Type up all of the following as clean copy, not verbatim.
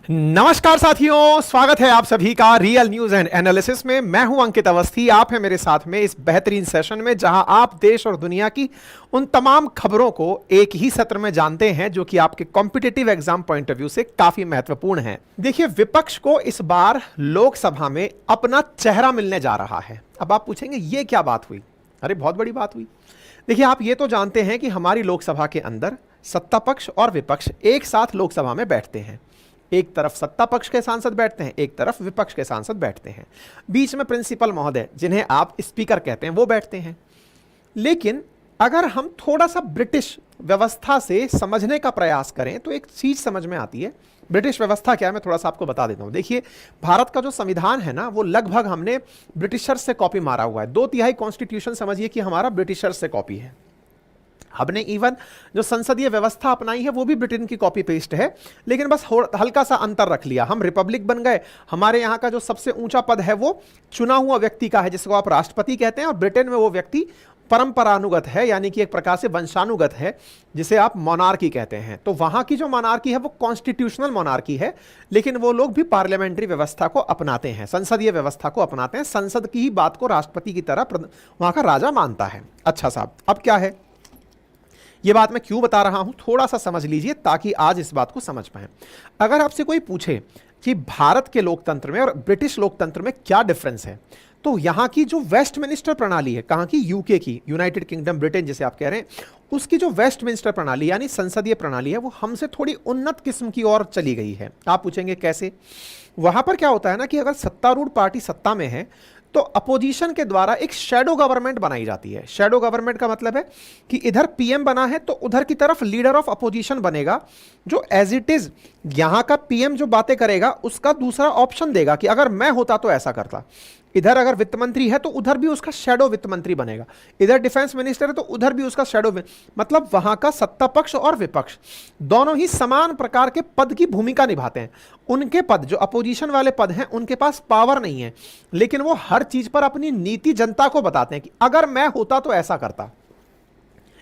नमस्कार साथियों, स्वागत है आप सभी का रियल न्यूज एंड एनालिसिस में। मैं हूं अंकित अवस्थी, आप हैं मेरे साथ में इस बेहतरीन सेशन में जहां आप देश और दुनिया की उन तमाम खबरों को एक ही सत्र में जानते हैं जो कि आपके competitive exam point of view से काफी महत्वपूर्ण है। देखिए, विपक्ष को इस बार लोकसभा में अपना चेहरा मिलने जा रहा है। अब आप पूछेंगे ये क्या बात हुई? अरे बहुत बड़ी बात हुई। देखिए, आप ये तो जानते हैं कि हमारी लोकसभा के अंदर सत्ता पक्ष और विपक्ष एक साथ लोकसभा में बैठते हैं। एक तरफ सत्ता पक्ष के सांसद बैठते हैं, एक तरफ विपक्ष के सांसद बैठते हैं, बीच में प्रिंसिपल महोदय जिन्हें आप स्पीकर कहते हैं वो बैठते हैं। लेकिन अगर हम थोड़ा सा ब्रिटिश व्यवस्था से समझने का प्रयास करें तो एक चीज समझ में आती है। ब्रिटिश व्यवस्था क्या है, मैं थोड़ा सा आपको बता देता हूं। देखिए, भारत का जो संविधान है ना, वो लगभग हमने ब्रिटिशर्स से कॉपी मारा हुआ है। 2/3 कॉन्स्टिट्यूशन समझिए कि हमारा ब्रिटिशर्स से कॉपी है। हमने इवन जो संसदीय व्यवस्था अपनाई है वो भी ब्रिटेन की कॉपी पेस्ट है, लेकिन बस हल्का सा अंतर रख लिया। हम रिपब्लिक बन गए। हमारे यहाँ का जो सबसे ऊंचा पद है वो चुना हुआ व्यक्ति का है, जिसको आप राष्ट्रपति कहते हैं, और ब्रिटेन में वो व्यक्ति परंपरानुगत है, यानी कि एक प्रकार से वंशानुगत है, जिसे आप मोनार्की कहते हैं। तो वहां की जो मोनार्की है वो कॉन्स्टिट्यूशनल मोनार्की है, लेकिन वो लोग भी पार्लियामेंट्री व्यवस्था को अपनाते हैं, संसदीय व्यवस्था को अपनाते हैं। संसद की ही बात को राष्ट्रपति की तरह वहां का राजा मानता है। अच्छा साहब, अब क्या है, ये बात मैं क्यों बता रहा हूं, थोड़ा सा समझ लीजिए ताकि आज इस बात को समझ पाएं। अगर आपसे कोई पूछे कि भारत के लोकतंत्र में और ब्रिटिश लोकतंत्र में क्या डिफरेंस है, तो यहां की जो वेस्टमिनिस्टर प्रणाली है, कहां की, यूके की, यूनाइटेड किंगडम ब्रिटेन जिसे आप कह रहे हैं, उसकी जो वेस्टमिनिस्टर प्रणाली यानी संसदीय प्रणाली है वो हमसे थोड़ी उन्नत किस्म की ओर चली गई है। आप पूछेंगे कैसे? वहां पर क्या होता है ना कि अगर सत्तारूढ़ पार्टी सत्ता में है तो अपोजिशन के द्वारा एक शैडो गवर्नमेंट बनाई जाती है। शैडो गवर्नमेंट का मतलब है कि इधर पीएम बना है तो उधर की तरफ लीडर ऑफ अपोजिशन बनेगा, जो एज इट इज यहां का पीएम जो बातें करेगा उसका दूसरा ऑप्शन देगा कि अगर मैं होता तो ऐसा करता। इधर अगर वित्त मंत्री है तो उधर भी उसका शैडो वित्त मंत्री बनेगा, इधर डिफेंस मिनिस्टर है तो उधर भी उसका शैडो। मतलब वहां का सत्ता पक्ष और विपक्ष दोनों ही समान प्रकार के पद की भूमिका निभाते हैं। उनके पद, जो अपोजिशन वाले पद हैं, उनके पास पावर नहीं है, लेकिन वो हर चीज पर अपनी नीति जनता को बताते हैं कि अगर मैं होता तो ऐसा करता।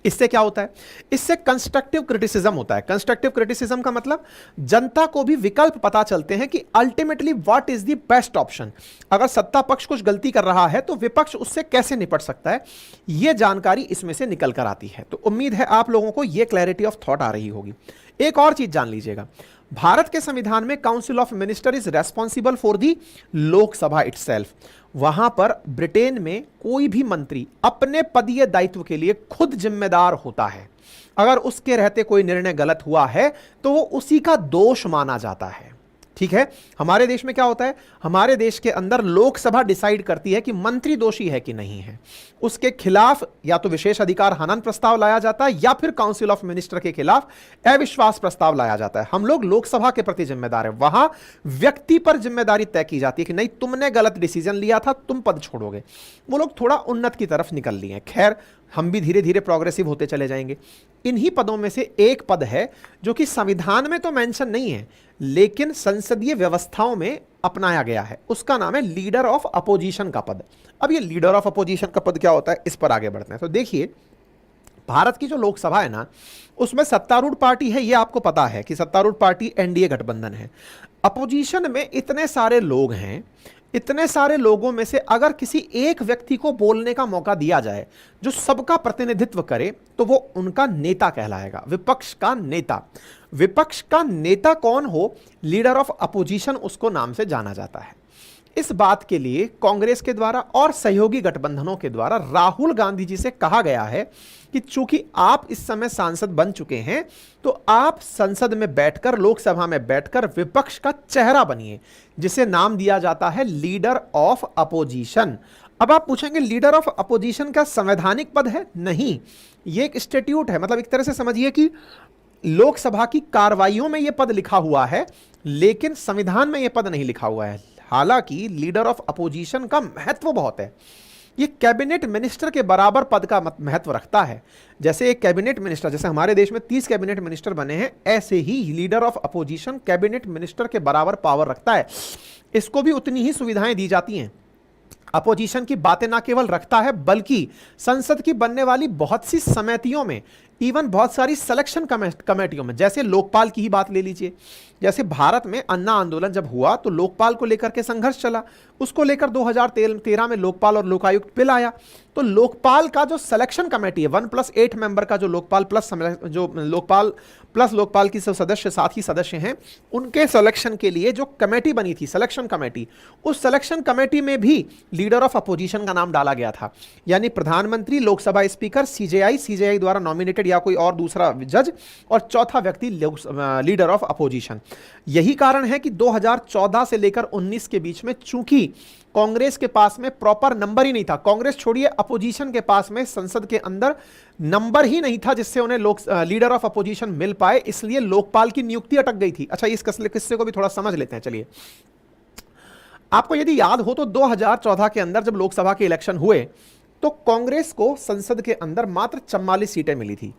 इससे क्या होता है? इससे कंस्ट्रक्टिव क्रिटिसिज्म होता है। कंस्ट्रक्टिव क्रिटिसिज्म का मतलब जनता को भी विकल्प पता चलते हैं कि ultimately what is the best option. अगर सत्ता पक्ष कुछ गलती कर रहा है तो विपक्ष उससे कैसे निपट सकता है, यह जानकारी इसमें से निकल कर आती है। तो उम्मीद है आप लोगों को यह क्लैरिटी ऑफ थॉट आ रही होगी। एक और चीज जान लीजिएगा, भारत के संविधान में council of minister is responsible for the Lok Sabha itself. वहां पर ब्रिटेन में कोई भी मंत्री अपने पदीय दायित्व के लिए खुद जिम्मेदार होता है। अगर उसके रहते कोई निर्णय गलत हुआ है तो वो उसी का दोष माना जाता है। ठीक है, हमारे देश में क्या होता है, हमारे देश के अंदर लोकसभा डिसाइड करती है कि मंत्री दोषी है कि नहीं है। उसके खिलाफ या तो विशेष अधिकार हनन प्रस्ताव लाया जाता है या फिर काउंसिल ऑफ मिनिस्टर के खिलाफ अविश्वास प्रस्ताव लाया जाता है। हम लोग लोकसभा के प्रति जिम्मेदार है। वहां व्यक्ति पर जिम्मेदारी तय की जाती है कि नहीं, तुमने गलत डिसीजन लिया था, तुम पद छोड़ोगे। वो लोग थोड़ा उन्नत की तरफ निकल लिए हैं। खैर, हम भी धीरे धीरे प्रोग्रेसिव होते चले जाएंगे। इन्हीं पदों में से एक पद है जो कि संविधान में तो मेंशन नहीं है लेकिन संसदीय व्यवस्थाओं में अपनाया गया है। उसका नाम है लीडर ऑफ अपोजिशन का पद। अब ये लीडर ऑफ अपोजिशन का पद क्या होता है, इस पर आगे बढ़ते हैं। तो देखिए, भारत की जो लोकसभा है ना, उसमें सत्तारूढ़ पार्टी है, ये आपको पता है कि सत्तारूढ़ पार्टी एनडीए गठबंधन है। अपोजिशन में इतने सारे लोग हैं, इतने सारे लोगों में से अगर किसी एक व्यक्ति को बोलने का मौका दिया जाए जो सबका प्रतिनिधित्व करे तो वो उनका नेता कहलाएगा, विपक्ष का नेता। विपक्ष का नेता कौन हो, लीडर ऑफ अपोजिशन उसको नाम से जाना जाता है। इस बात के लिए कांग्रेस के द्वारा और सहयोगी गठबंधनों के द्वारा राहुल गांधी जी से कहा गया है कि चूंकि आप इस समय सांसद बन चुके हैं तो आप संसद में बैठकर, लोकसभा में बैठकर विपक्ष का चेहरा बनिए, जिसे नाम दिया जाता है लीडर ऑफ अपोजिशन। अब आप पूछेंगे लीडर ऑफ अपोजिशन का संवैधानिक पद है? नहीं, यह एक स्टैट्यूट है। मतलब एक तरह से समझिए कि लोकसभा की कार्रवाइयों में यह पद लिखा हुआ है लेकिन संविधान में यह पद नहीं लिखा हुआ है। हालांकि लीडर ऑफ अपोजिशन का महत्व बहुत है। ये कैबिनेट मिनिस्टर के बराबर पद का महत्व रखता है। जैसे एक कैबिनेट मिनिस्टर, जैसे हमारे देश में 30 कैबिनेट मिनिस्टर बने हैं, ऐसे ही leader of opposition cabinet minister के बराबर पावर रखता है। इसको भी उतनी ही सुविधाएं दी जाती हैं। अपोजिशन की बातें ना केवल रखता है बल्कि संसद की बनने वाली बहुत सी समितियों में, इवन बहुत सारी सिलेक्शन कमेटियों में, जैसे लोकपाल की ही बात ले लीजिए। जैसे भारत में अन्ना आंदोलन जब हुआ तो लोकपाल को लेकर के संघर्ष चला, उसको लेकर 2013 में लोकपाल और लोकायुक्त बिल आया। तो लोकपाल का जो सिलेक्शन कमेटी है, 1+8 मेंबर का जो लोकपाल प्लस लोकपाल की सब सदस्य, साथ ही सदस्य हैं, उनके सिलेक्शन के लिए जो कमेटी बनी थी, सिलेक्शन कमेटी, उस सिलेक्शन कमेटी में भी लीडर ऑफ अपोजिशन का नाम डाला गया था। यानी प्रधानमंत्री, लोकसभा स्पीकर, सीजेआई द्वारा नॉमिनेटेड या कोई और दूसरा जज, और चौथा व्यक्ति लीडर ऑफ अपोजिशन। यही कारण है कि 2014 से लेकर 19 के बीच में चूंकि कांग्रेस के पास में प्रॉपर नंबर ही नहीं था, कांग्रेस छोड़िए अपोजिशन के पास में संसद के अंदर नंबर ही नहीं था जिससे उन्हें लीडर ऑफ अपोजिशन मिल पाए, इसलिए लोकपाल की नियुक्ति अटक गई थी। अच्छा, इस किस्से को भी थोड़ा समझ लेते हैं। चलिए, आपको यदि याद हो तो 2014 के अंदर जब लोकसभा के इलेक्शन हुए तो कांग्रेस को संसद के अंदर मात्र 44 सीटें मिली थी।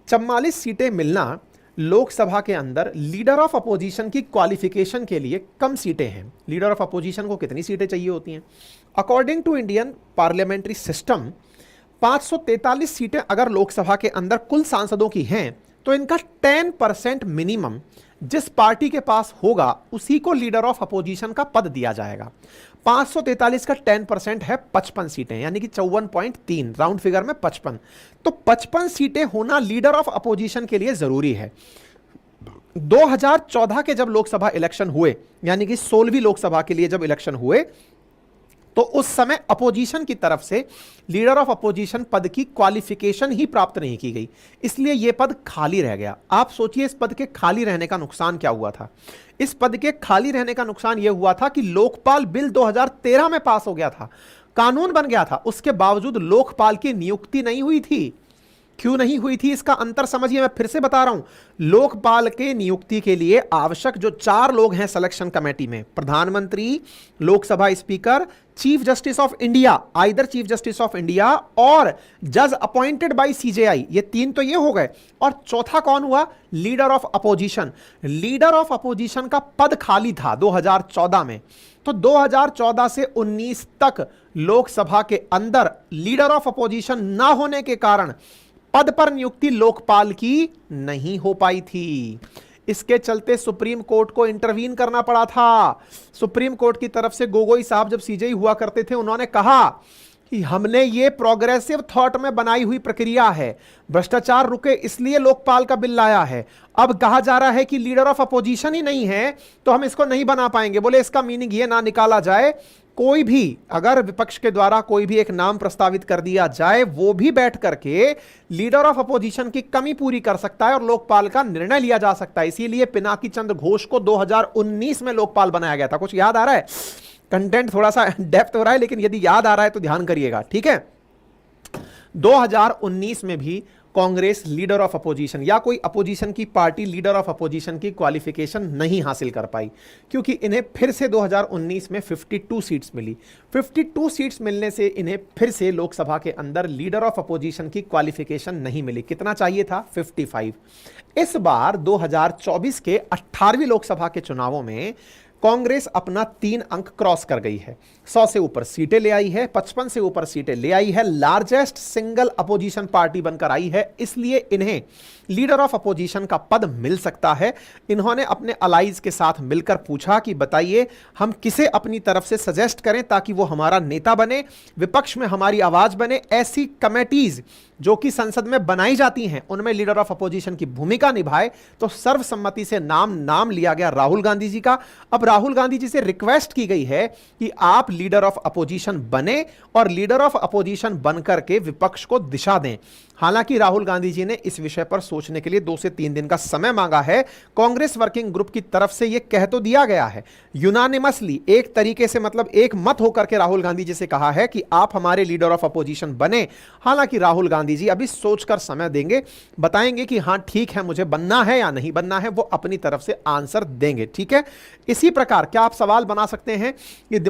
44 सीटें मिलना लोकसभा के अंदर लीडर ऑफ अपोजिशन की क्वालिफिकेशन के लिए कम सीटें हैं। लीडर ऑफ अपोजिशन को कितनी सीटें चाहिए होती हैं? According to Indian parliamentary system 543 सीटें अगर लोकसभा के अंदर कुल सांसदों की हैं तो इनका 10% मिनिमम जिस पार्टी के पास होगा उसी को लीडर ऑफ अपोजिशन का पद दिया जाएगा। 543 का 10% है 55 सीटें, यानी कि 54.3, राउंड फिगर में 55। तो 55 सीटें होना लीडर ऑफ अपोजिशन के लिए जरूरी है। 2014 के जब लोकसभा इलेक्शन हुए, यानी कि 16वीं लोकसभा के लिए जब इलेक्शन हुए, तो उस समय अपोजिशन की तरफ से लीडर ऑफ अपोजिशन पद की क्वालिफिकेशन ही प्राप्त नहीं की गई, इसलिए यह पद खाली रह गया। आप सोचिए इस पद के खाली रहने का नुकसान क्या हुआ था। इस पद के खाली रहने का नुकसान यह हुआ था कि लोकपाल बिल 2013 में पास हो गया था, कानून बन गया था, उसके बावजूद लोकपाल की नियुक्ति नहीं हुई थी। क्यों नहीं हुई थी इसका अंतर समझिए, मैं फिर से बता रहा हूं। लोकपाल के नियुक्ति के लिए आवश्यक जो 4 लोग हैं सिलेक्शन कमेटी में, प्रधानमंत्री, Lok Sabha speaker, chief justice of India, either chief justice of India और जज अपॉइंटेड बाय सीजेआई, ये 3 तो ये हो गए, और चौथा कौन हुआ? Leader of opposition. Leader of opposition का पद खाली था 2014 में। तो 2014 से 19 तक लोकसभा के अंदर लीडर ऑफ अपोजिशन ना होने के कारण पद पर नियुक्ति लोकपाल की नहीं हो पाई थी। इसके चलते सुप्रीम कोर्ट को इंटरवीन करना पड़ा था। सुप्रीम कोर्ट की तरफ से गोगोई साहब जब सीजेआई हुआ करते थे, उन्होंने कहा कि हमने ये प्रोग्रेसिव थॉट में बनाई हुई प्रक्रिया है, भ्रष्टाचार रुके इसलिए लोकपाल का बिल लाया है। अब कहा जा रहा है कि लीडर ऑफ अपोजिशन ही नहीं है तो हम इसको नहीं बना पाएंगे। बोले इसका मीनिंग ये ना निकाला जाए, कोई भी अगर विपक्ष के द्वारा कोई भी एक नाम प्रस्तावित कर दिया जाए, वो भी बैठ करके लीडर ऑफ अपोजिशन की कमी पूरी कर सकता है और लोकपाल का निर्णय लिया जा सकता है। इसीलिए पिनाकी चंद्र घोष को 2019 में लोकपाल बनाया गया था। कुछ याद आ रहा है? कंटेंट थोड़ा सा डेप्थ हो रहा है, लेकिन यदि याद आ रहा है तो ध्यान करिएगा, ठीक है। 2019 में भी कांग्रेस लीडर ऑफ अपोजिशन या कोई अपोजिशन की पार्टी लीडर ऑफ अपोजिशन की क्वालिफिकेशन नहीं हासिल कर पाई, क्योंकि इन्हें फिर से 2019 में 52 सीट्स मिली। 52 सीट्स मिलने से इन्हें फिर से लोकसभा के अंदर लीडर ऑफ अपोजिशन की क्वालिफिकेशन नहीं मिली। कितना चाहिए था? 55। इस बार 2024 के 18वीं लोकसभा के चुनावों में कांग्रेस अपना 3 अंक क्रॉस कर गई है, 100 से ऊपर सीटें ले आई है, 55 से ऊपर सीटें ले आई है, लार्जेस्ट सिंगल अपोजिशन पार्टी बनकर आई है, इसलिए इन्हें लीडर ऑफ अपोजिशन का पद मिल सकता है। इन्होंने अपने अलाइज के साथ मिलकर पूछा कि बताइए हम किसे अपनी तरफ से सजेस्ट करें ताकि वो हमारा नेता बने, विपक्ष में हमारी आवाज बने। ऐसी कमेटीज जो कि संसद में बनाई जाती हैं उनमें लीडर ऑफ अपोजिशन की भूमिका निभाए, तो सर्वसम्मति से नाम लिया गया राहुल गांधी जी का। अब राहुल गांधी जी से रिक्वेस्ट की गई है कि आप लीडर ऑफ अपोजिशन बने और लीडर ऑफ अपोजिशन बनकर के विपक्ष को दिशा दें। हालांकि राहुल गांधी जी ने इस विषय पर सोचने के लिए 2 से 3 दिन का समय मांगा है। कांग्रेस वर्किंग ग्रुप की तरफ से यह कह तो दिया गया है यूनानिमसली, एक तरीके से मतलब एक मत होकर के राहुल गांधी जी से कहा है कि आप हमारे लीडर ऑफ अपोजिशन बने। हालांकि राहुल गांधी जी अभी सोचकर समय देंगे, बताएंगे कि हां ठीक है मुझे बनना है या नहीं बनना है, वो अपनी तरफ से आंसर देंगे, ठीक है। इसी प्रकार क्या आप सवाल बना सकते हैं,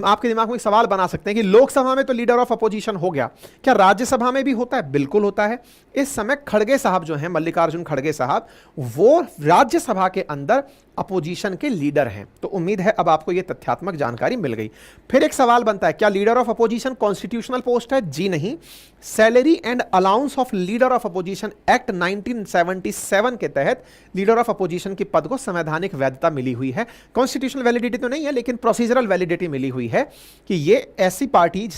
आपके दिमाग में एक सवाल बना सकते हैं कि लोकसभा में तो लीडर ऑफ अपोजिशन हो गया, क्या राज्यसभा में भी होता है? बिल्कुल होता है। इस समय खड़गे साहब जो हैं, मल्लिकार्जुन खड़गे साहब, वो राज्यसभा के अंदर अपोजिशन के लीडर हैं। तो उम्मीद है अब आपको यह तथ्यात्मक जानकारी मिल गई। फिर एक सवाल बनता है, क्या leader of opposition constitutional post है? जी नहीं। Salary and allowance of leader of opposition act 1977 के तहत लीडर ऑफ अपोजिशन के पद को संवैधानिक वैधता मिली हुई है। कॉन्स्टिट्यूशनल वैलिडिटी तो नहीं है, लेकिन प्रोसीजरल वैलिडिटी मिली हुई है कि ये ऐसी पार्टी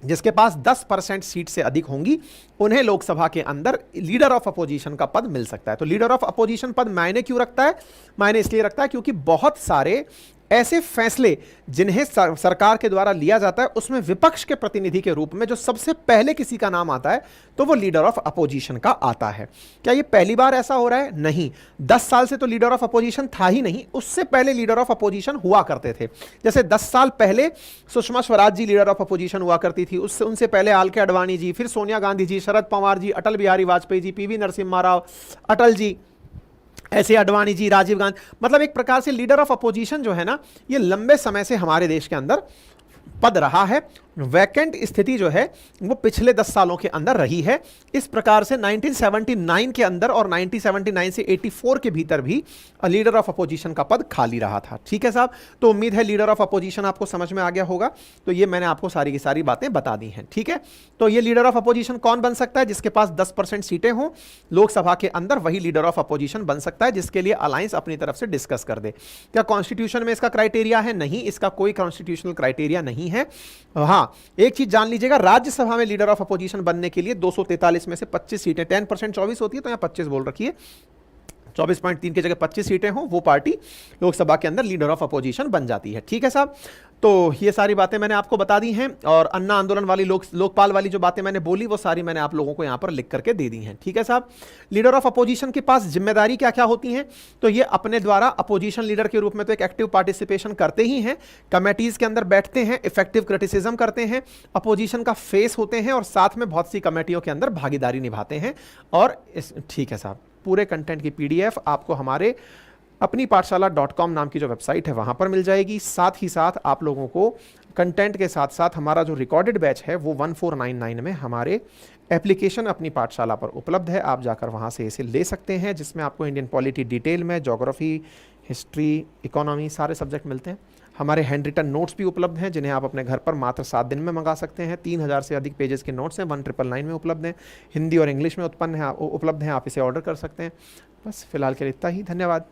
जिसके पास 10% सीट से अधिक होंगी, उन्हें लोकसभा के अंदर लीडर ऑफ अपोजिशन का पद मिल सकता है। तो लीडर ऑफ अपोजिशन पद मायने क्यों रखता है? मायने इसलिए रखता है क्योंकि बहुत सारे ऐसे फैसले जिन्हें सरकार के द्वारा लिया जाता है, उसमें विपक्ष के प्रतिनिधि के रूप में जो सबसे पहले किसी का नाम आता है, तो वो लीडर ऑफ अपोजिशन का आता है। क्या ये पहली बार ऐसा हो रहा है? नहीं। 10 साल से तो लीडर ऑफ अपोजिशन था ही नहीं, उससे पहले लीडर ऑफ अपोजिशन हुआ करते थे। जैसे 10 साल पहले Sushma Swaraj ji leader of opposition हुआ करती थी, उससे उनसे पहले आल के आडवाणी जी, फिर सोनिया गांधी जी, शरद पवार जी, अटल बिहारी वाजपेयी जी, पीवी नरसिम्हा राव, अटल जी, ऐसे अडवाणी जी, राजीव गांधी। मतलब एक प्रकार से लीडर ऑफ अपोजिशन जो है ना, ये लंबे समय से हमारे देश के अंदर पद रहा है। वैकेंट स्थिति जो है वो पिछले 10 सालों के अंदर रही है। इस प्रकार से 1979 के अंदर और 1979 से 84 के भीतर भी लीडर ऑफ अपोजिशन का पद खाली रहा था। ठीक है साहब, तो उम्मीद है लीडर ऑफ अपोजिशन आपको समझ में आ गया होगा। तो ये मैंने आपको सारी की सारी बातें बता दी हैं। ठीक है, तो ये लीडर ऑफ अपोजिशन कौन बन सकता है? जिसके पास 10% सीटें हों लोकसभा के अंदर, वही लीडर ऑफ अपोजिशन बन सकता है, जिसके लिए अलायंस अपनी तरफ से डिस्कस कर दे। क्या कॉन्स्टिट्यूशन में इसका क्राइटेरिया है? नहीं, इसका कोई कॉन्स्टिट्यूशनल क्राइटेरिया नहीं है। हाँ, एक चीज जान लीजिएगा, राज्यसभा में लीडर ऑफ अपोजिशन बनने के लिए 243 में से 25 सीटें, 10% 24 होती है, तो यहां 25 बोल रखी है, 24.3 की जगह 25 सीटें हों, वो पार्टी लोकसभा के अंदर लीडर ऑफ अपोजिशन बन जाती है। ठीक है साहब, तो ये सारी बातें मैंने आपको बता दी हैं, और अन्ना आंदोलन वाली लोकपाल वाली जो बातें मैंने बोली, वो सारी मैंने आप लोगों को यहां पर लिख करके दे दी हैं। ठीक है साहब, लीडर ऑफ अपोजिशन के पास जिम्मेदारी क्या क्या होती हैं? तो ये अपने द्वारा अपोजिशन लीडर के रूप में तो एक एक्टिव पार्टिसिपेशन करते ही हैं, कमेटीज के अंदर बैठते हैं, इफेक्टिव क्रिटिसिज्म करते हैं, अपोजिशन का फेस होते हैं, और साथ में बहुत सी कमेटियों के अंदर भागीदारी निभाते हैं। और ठीक है साहब, पूरे कंटेंट की PDF आपको हमारे अपनी पाठशाला.com नाम की जो वेबसाइट है वहां पर मिल जाएगी। साथ ही साथ आप लोगों को कंटेंट के साथ साथ हमारा जो रिकॉर्डेड बैच है वो 1499 में हमारे एप्लीकेशन अपनी पाठशाला पर उपलब्ध है। आप जाकर वहां से इसे ले सकते हैं, जिसमें आपको इंडियन पॉलिटी डिटेल में, ज्योग्राफी, हिस्ट्री, इकोनॉमी, सारे सब्जेक्ट मिलते हैं। हमारे हैंड रिटन नोट्स भी उपलब्ध हैं, जिन्हें आप अपने घर पर मात्र 7 दिन में मंगा सकते हैं। 3000 से अधिक पेजेस के नोट्स हैं, 1999 में उपलब्ध हैं, हिंदी और इंग्लिश में उपलब्ध हैं, आप इसे ऑर्डर कर सकते हैं। बस फिलहाल के लिए इतना ही, धन्यवाद।